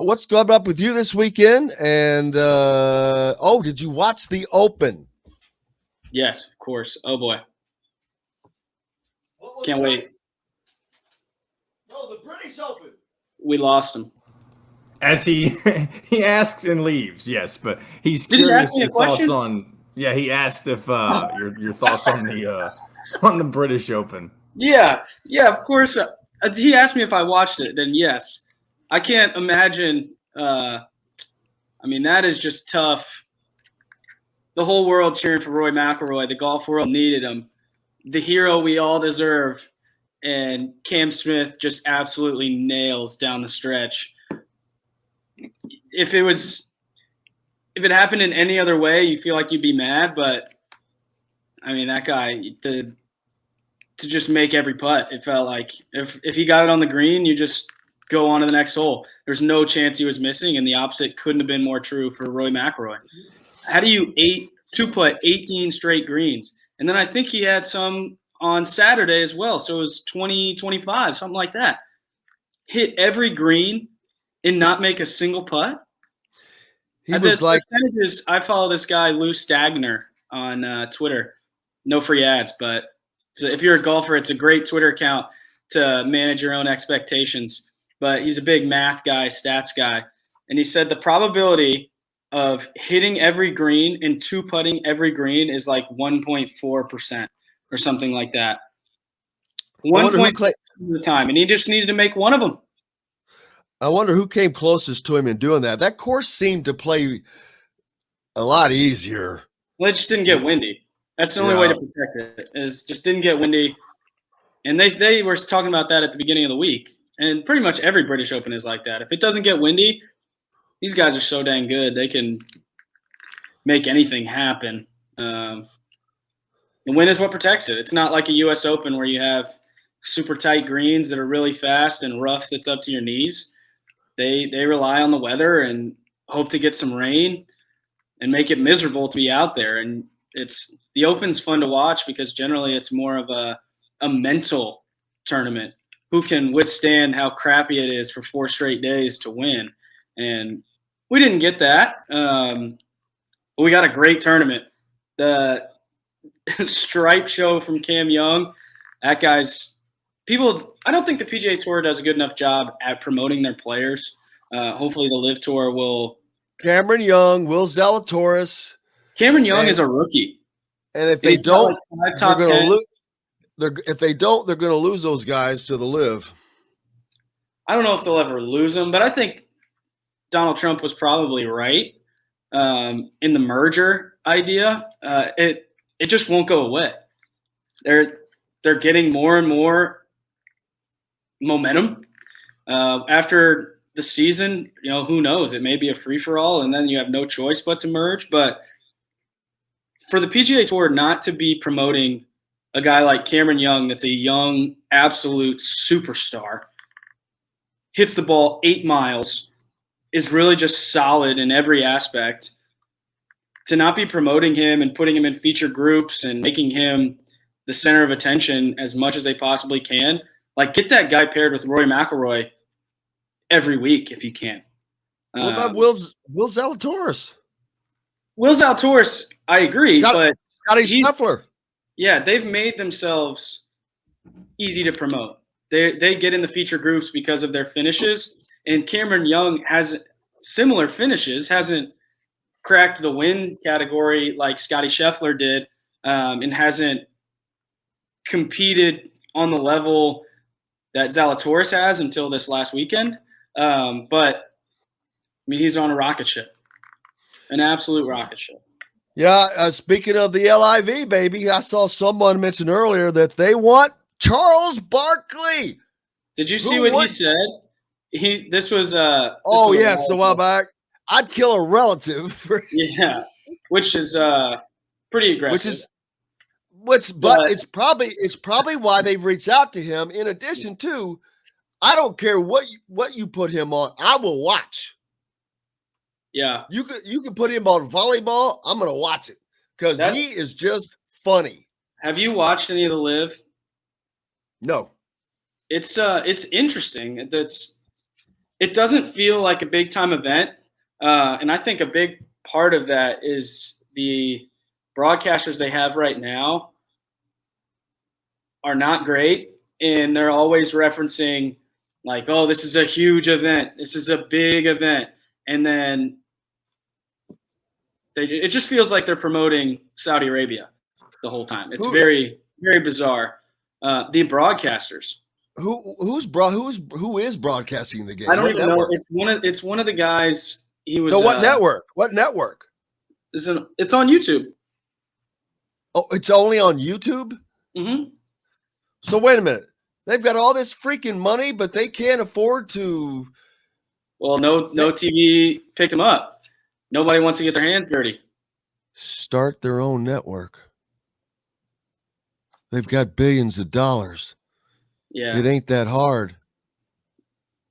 What's coming up with you this weekend? And did you watch the Open? Yes, of course. Oh boy, What was can't that? wait. No, the British Open. We lost him. As he he asks and leaves, yes, but he's Did he ask curious me a your thoughts question? on. Yeah, he asked if your thoughts on the British Open. Yeah, of course. He asked me if I watched it. Then yes, I can't imagine. I mean, that is just tough. The whole world cheering for Roy McIlroy. The golf world needed him. The hero we all deserve. And Cam Smith just absolutely nails down the stretch. If it happened in any other way, you feel like you'd be mad. But I mean, that guy to just make every putt, it felt like if he got it on the green, you just go on to the next hole. There's no chance he was missing, and the opposite couldn't have been more true for Roy McIlroy. How do you putt 18 straight greens? And then I think he had some on Saturday as well, so it was 20, 25, something like that. Hit every green and not make a single putt. He was like, percentages. I follow this guy Lou Stagner on Twitter. No free ads, but if you're a golfer, it's a great Twitter account to manage your own expectations. But he's a big math guy, stats guy, and he said the probability of hitting every green and two putting every green is like 1.4% or something like that. 1.4% of the time, and he just needed to make one of them. I wonder who came closest to him in doing that. That course seemed to play a lot easier. Well, it just didn't get windy. That's the only way to protect it, is just didn't get windy. And they were talking about that at the beginning of the week. And pretty much every British Open is like that. If it doesn't get windy, these guys are so dang good. They can make anything happen. The wind is what protects it. It's not like a U.S. Open where you have super tight greens that are really fast and rough that's up to your knees. They rely on the weather and hope to get some rain and make it miserable to be out there. And the Open's fun to watch because generally it's more of a mental tournament. Who can withstand how crappy it is for 4 straight days to win? And we didn't get that. But we got a great tournament. The stripe show from Cam Young, that guy's people. I don't think the PGA Tour does a good enough job at promoting their players. Hopefully the Live Tour will. Cameron Young, Will Zalatoris. Cameron Young is a rookie. And if they don't, they're going to lose. If they don't, they're going to lose those guys to the Live. I don't know if they'll ever lose them, but I think Donald Trump was probably right in the merger idea. It just won't go away. They're getting more and more momentum after the season. You know, who knows? It may be a free for all, and then you have no choice but to merge. But for the PGA Tour not to be promoting a guy like Cameron Young, that's a young, absolute superstar, hits the ball 8 miles, is really just solid in every aspect. To not be promoting him and putting him in feature groups and making him the center of attention as much as they possibly can, like get that guy paired with Roy McIlroy every week if you can. What about Will Zalatoris? Will Zalatoris, I agree, but Scotty Scheffler. Yeah, they've made themselves easy to promote. They get in the feature groups because of their finishes, and Cameron Young has similar finishes, hasn't cracked the win category like Scotty Scheffler did, and hasn't competed on the level that Zalatoris has until this last weekend. But I mean, he's on a rocket ship, an absolute rocket ship. Yeah, speaking of the LIV, baby, I saw someone mention earlier that they want Charles Barkley. Did you see what he said? This was a while back. I'd kill a relative. Yeah, which is pretty aggressive. But it's probably why they've reached out to him. In addition to, I don't care what you put him on, I will watch. Yeah, you can put him on volleyball. I'm gonna watch it because he is just funny. Have you watched any of the Live? No. It's interesting. it doesn't feel like a big time event. And I think a big part of that is the broadcasters they have right now are not great. And they're always referencing like, oh, this is a huge event. This is a big event. And then it just feels like they're promoting Saudi Arabia the whole time. It's very, very bizarre. The broadcasters. Who is broadcasting the game? I don't even know. It's one of the guys. He was. No, what network? What network? It's on YouTube. Oh, it's only on YouTube? Mm-hmm. So wait a minute. They've got all this freaking money, but they can't afford to. Well, no TV picked them up. Nobody wants to get their hands dirty. Start their own network. They've got billions of dollars. Yeah. It ain't that hard.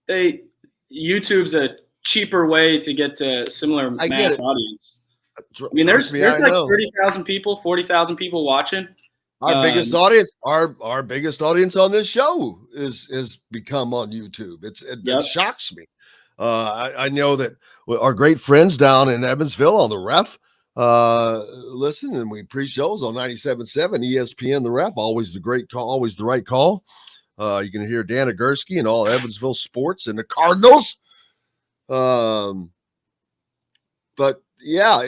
YouTube's a cheaper way to get to similar mass audience. I mean, there's like 30,000 people, 40,000 people watching. Our biggest audience, our biggest audience on this show is become on YouTube. It shocks me. I know that our great friends down in Evansville on the Ref listen, and we pre-shows on 97.7 ESPN. The Ref, always the great call, always the right call. You can hear Dan Agursky and all Evansville sports and the Cardinals. But yeah,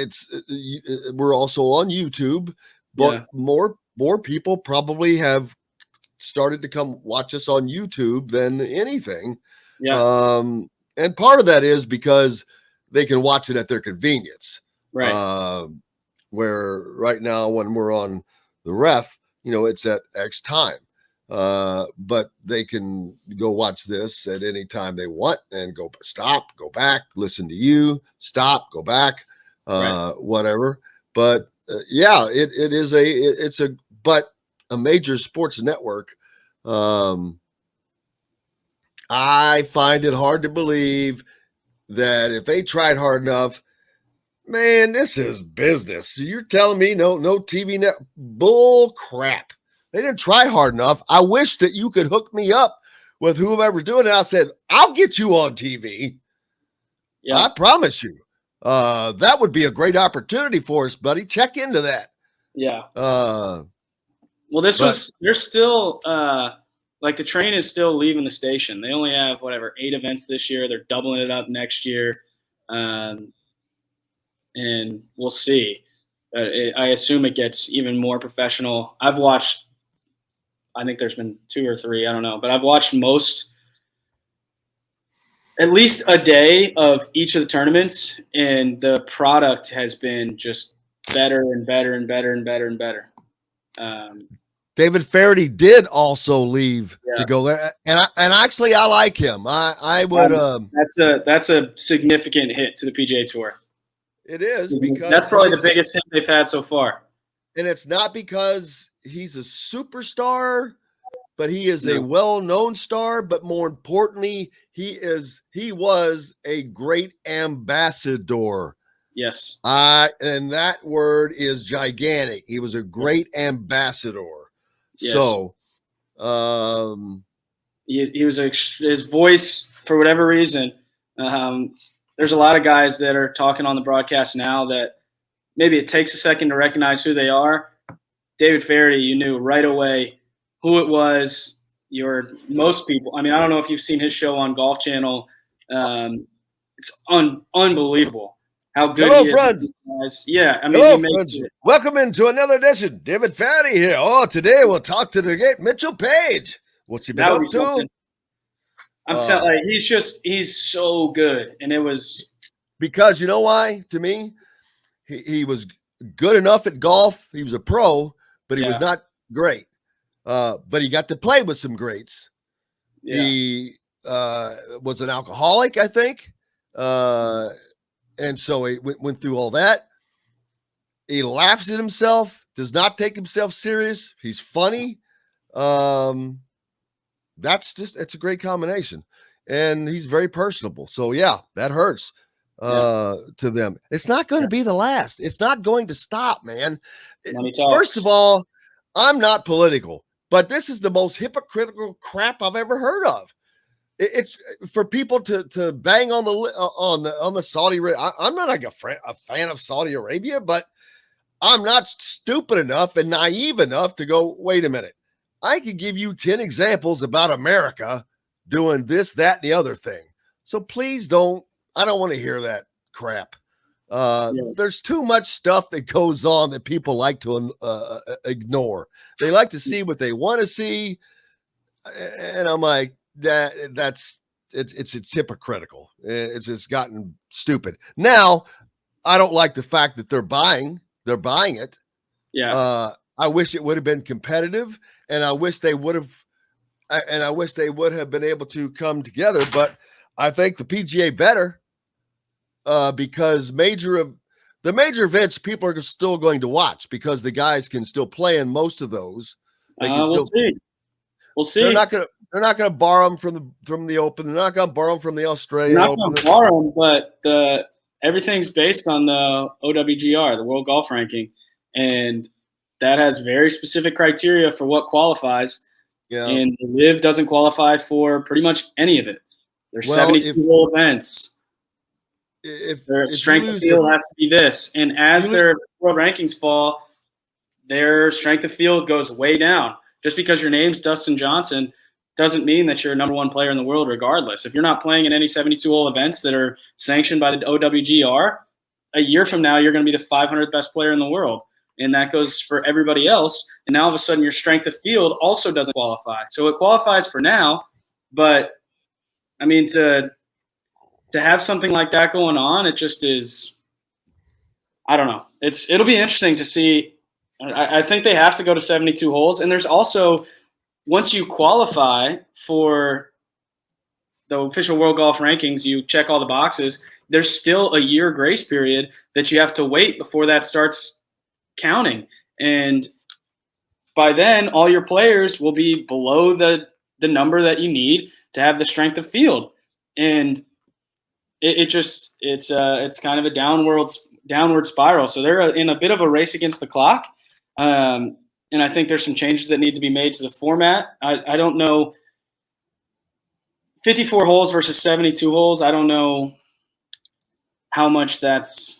we're also on YouTube, but more people probably have started to come watch us on YouTube than anything. Yeah. And part of that is because they can watch it at their convenience. Right. Where right now when we're on the Ref, it's at X time. But they can go watch this at any time they want and stop, go back, listen to you, stop, go back, whatever. But yeah, it's a major sports network. I find it hard to believe that if they tried hard enough, man, this is business. You're telling me no TV net bull crap. They didn't try hard enough. I wish that you could hook me up with whoever's doing it. I said, I'll get you on TV. Yeah. I promise you. That would be a great opportunity for us, buddy. Check into that. Yeah. Well, they're still, like the train is still leaving the station. They only have 8 events this year. They're doubling it up next year. And we'll see. I assume it gets even more professional. I think there's been 2 or 3, I don't know, but I've watched at least a day of each of the tournaments, and the product has been just better and better and better and better and better. David Faraday did also leave to go there, and actually I like him. I would. That's a significant hit to the PGA Tour. It is, because that's probably the biggest hit they've had so far. And it's not because he's a superstar, but he is a well-known star. But more importantly, he was a great ambassador. Yes. And that word is gigantic. He was a great ambassador. Yes. So, he was his voice, for whatever reason. There's a lot of guys that are talking on the broadcast now that maybe it takes a second to recognize who they are. David Faraday, you knew right away who it was. Most people. I mean, I don't know if you've seen his show on Golf Channel. It's unbelievable how good. Hello, friends. Yeah, I mean, hello, friends. Welcome into another edition. David Faraday here. Oh, today we'll talk to the great Mitchell Paige. What's he been up to? I'm telling you, he's so good. And it was because you know why? To me, he was good enough at golf. He was a pro, but he was not great. But he got to play with some greats. Yeah. He was an alcoholic, I think. And so he went through all that. He laughs at himself, does not take himself serious. He's funny. It's a great combination, and he's very personable. So yeah, that hurts to them. It's not going to be the last. It's not going to stop, man. First of all, I'm not political, but this is the most hypocritical crap I've ever heard of. It's for people to bang on the Saudi Arabia. I'm not like a fan of Saudi Arabia, but I'm not stupid enough and naive enough to go, wait a minute. I could give you 10 examples about America doing this, that, and the other thing. So please don't. I don't want to hear that crap. There's too much stuff that goes on that people like to ignore. They like to see what they want to see, and I'm like, it's hypocritical. It's just gotten stupid. Now, I don't like the fact that they're buying it. Yeah. I wish it would have been competitive, and I wish they would have been able to come together. But I think the PGA better because the major events people are still going to watch because the guys can still play in most of those. We'll see. We'll see. They're not gonna borrow them from the Open. They're not gonna borrow them from the Australian They're not Open. Gonna borrow them, but everything's based on the OWGR, the World Golf Ranking, and that has very specific criteria for what qualifies. Yeah. And the LIV doesn't qualify for pretty much any of it. There's 72-hole events. Their strength of field has to be this. And as their world rankings fall, their strength of field goes way down. Just because your name's Dustin Johnson doesn't mean that you're a number one player in the world regardless. If you're not playing in any 72-hole events that are sanctioned by the OWGR, a year from now you're going to be the 500th best player in the world. And that goes for everybody else. And now all of a sudden your strength of field also doesn't qualify. So it qualifies for now, but I mean to have something like that going on, it just is, I don't know. It'll be interesting to see. I think they have to go to 72 holes. And there's also, once you qualify for the official World Golf Rankings, you check all the boxes, there's still a year grace period that you have to wait before that starts counting. And by then, all your players will be below the number that you need to have the strength of field. And it's kind of a downward spiral. So they're in a bit of a race against the clock. And I think there's some changes that need to be made to the format. I don't know, 54 holes versus 72 holes. I don't know how much that's,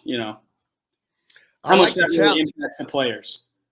how much that really impacts the players.